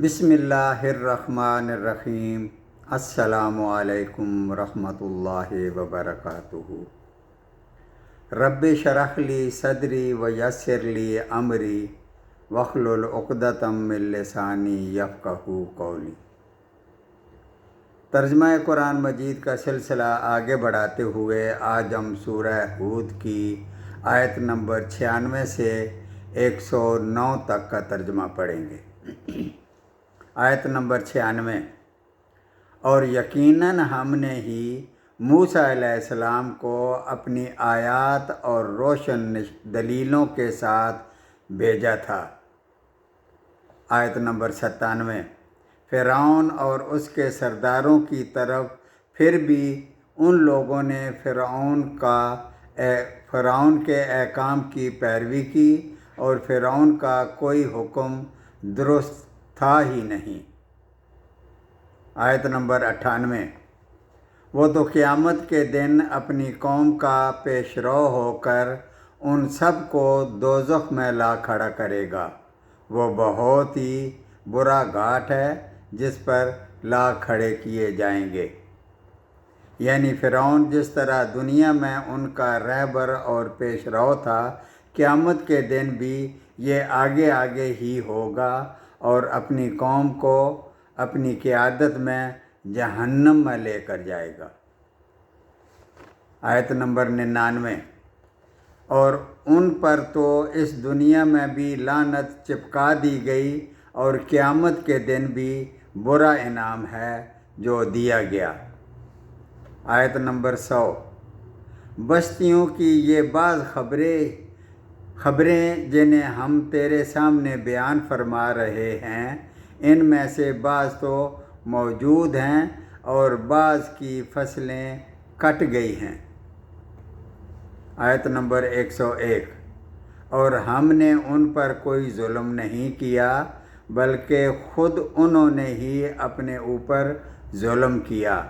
بسم اللہ الرحمن الرحیم۔ السلام علیکم ورحمۃ اللہ وبرکاتہ۔ رب اشرح لی صدری ویسر لی امری واحلل عقدۃ من لسانی یفقہوا قولی۔ ترجمہ قرآن مجید کا سلسلہ آگے بڑھاتے ہوئے آج ہم سورہ ہود کی آیت نمبر 96 سے 109 تک کا ترجمہ پڑھیں گے۔ آیت نمبر 96۔ اور یقیناً ہم نے ہی موسیٰ علیہ السلام کو اپنی آیات اور روشن دلیلوں کے ساتھ بھیجا تھا۔ آیت نمبر 97۔ فرعون اور اس کے سرداروں کی طرف پھر بھی ان لوگوں نے فرعون کے احکام کی پیروی کی اور فرعون کا کوئی حکم درست تھا ہی نہیں۔ آیت نمبر 98۔ وہ تو قیامت کے دن اپنی قوم کا پیش رو ہو کر ان سب کو دوزخ میں لا کھڑا کرے گا۔ وہ بہت ہی برا گھاٹ ہے جس پر لا کھڑے کیے جائیں گے۔ یعنی فرعون جس طرح دنیا میں ان کا رہبر اور پیش رو تھا، قیامت کے دن بھی یہ آگے آگے ہی ہوگا اور اپنی قوم کو اپنی قیادت میں جہنم میں لے کر جائے گا۔ آیت نمبر 99۔ اور ان پر تو اس دنیا میں بھی لعنت چپکا دی گئی اور قیامت کے دن بھی برا انعام ہے جو دیا گیا۔ آیت نمبر 100۔ بستیوں کی یہ بعض خبریں جنہیں ہم تیرے سامنے بیان فرما رہے ہیں، ان میں سے بعض تو موجود ہیں اور بعض کی فصلیں کٹ گئی ہیں۔ آیت نمبر 101۔ اور ہم نے ان پر کوئی ظلم نہیں کیا بلکہ خود انہوں نے ہی اپنے اوپر ظلم کیا،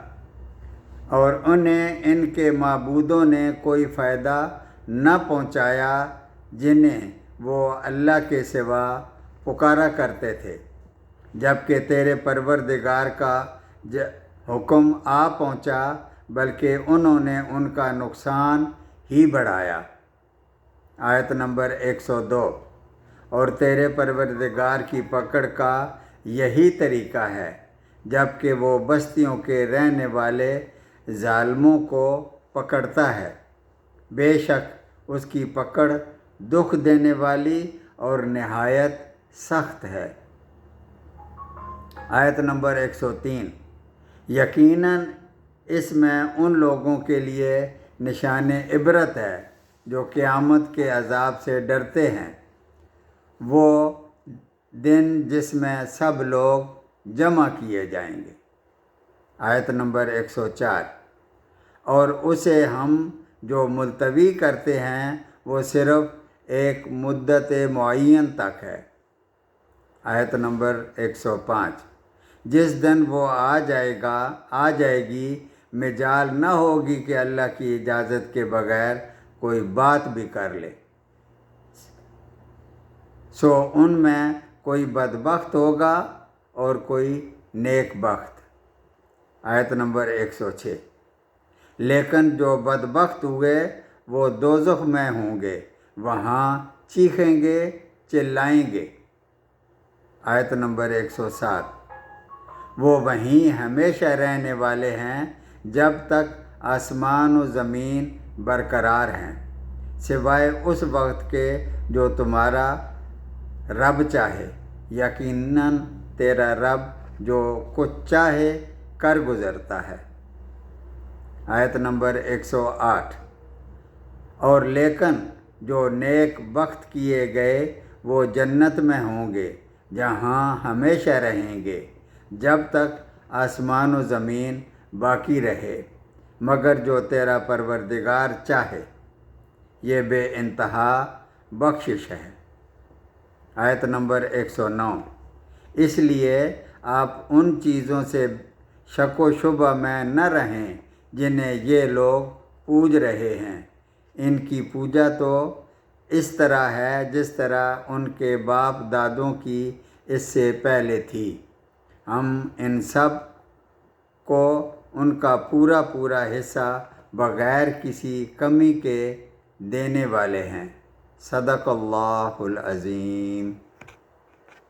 اور انہیں ان کے معبودوں نے کوئی فائدہ نہ پہنچایا جنہیں وہ اللہ کے سوا پکارا کرتے تھے، جبکہ تیرے پروردگار کا حکم آ پہنچا، بلکہ انہوں نے ان کا نقصان ہی بڑھایا۔ آیت نمبر 102۔ اور تیرے پروردگار کی پکڑ کا یہی طریقہ ہے، جبکہ وہ بستیوں کے رہنے والے ظالموں کو پکڑتا ہے، بے شک اس کی پکڑ دکھ دینے والی اور نہایت سخت ہے۔ آیت نمبر 103۔ یقیناً اس میں ان لوگوں کے لیے نشان عبرت ہے جو قیامت کے عذاب سے ڈرتے ہیں، وہ دن جس میں سب لوگ جمع کیے جائیں گے۔ آیت نمبر 104۔ اور اسے ہم جو ملتوی کرتے ہیں وہ صرف ایک مدت معین تک ہے۔ آیت نمبر 105۔ جس دن وہ آ جائے گی، مجال نہ ہوگی کہ اللہ کی اجازت کے بغیر کوئی بات بھی کر لے، سو ان میں کوئی بدبخت ہوگا اور کوئی نیک بخت۔ آیت نمبر 106۔ لیکن جو بدبخت ہوئے وہ دوزخ میں ہوں گے، وہاں چیخیں گے، چلائیں گے۔ آیت نمبر 107۔ وہ وہیں ہمیشہ رہنے والے ہیں جب تک آسمان و زمین برقرار ہیں، سوائے اس وقت کے جو تمہارا رب چاہے۔ یقیناً تیرا رب جو کچھ چاہے کر گزرتا ہے۔ آیت نمبر 108۔ اور لیکن جو نیک بخت کیے گئے وہ جنت میں ہوں گے، جہاں ہمیشہ رہیں گے جب تک آسمان و زمین باقی رہے، مگر جو تیرا پروردگار چاہے۔ یہ بے انتہا بخشش ہے۔ آیت نمبر 109۔ اس لیے آپ ان چیزوں سے شک و شبہ میں نہ رہیں جنہیں یہ لوگ پوج رہے ہیں۔ ان کی پوجا تو اس طرح ہے جس طرح ان کے باپ دادوں کی اس سے پہلے تھی۔ ہم ان سب کو ان کا پورا پورا حصہ بغیر کسی کمی کے دینے والے ہیں۔ صدق اللہ العظیم۔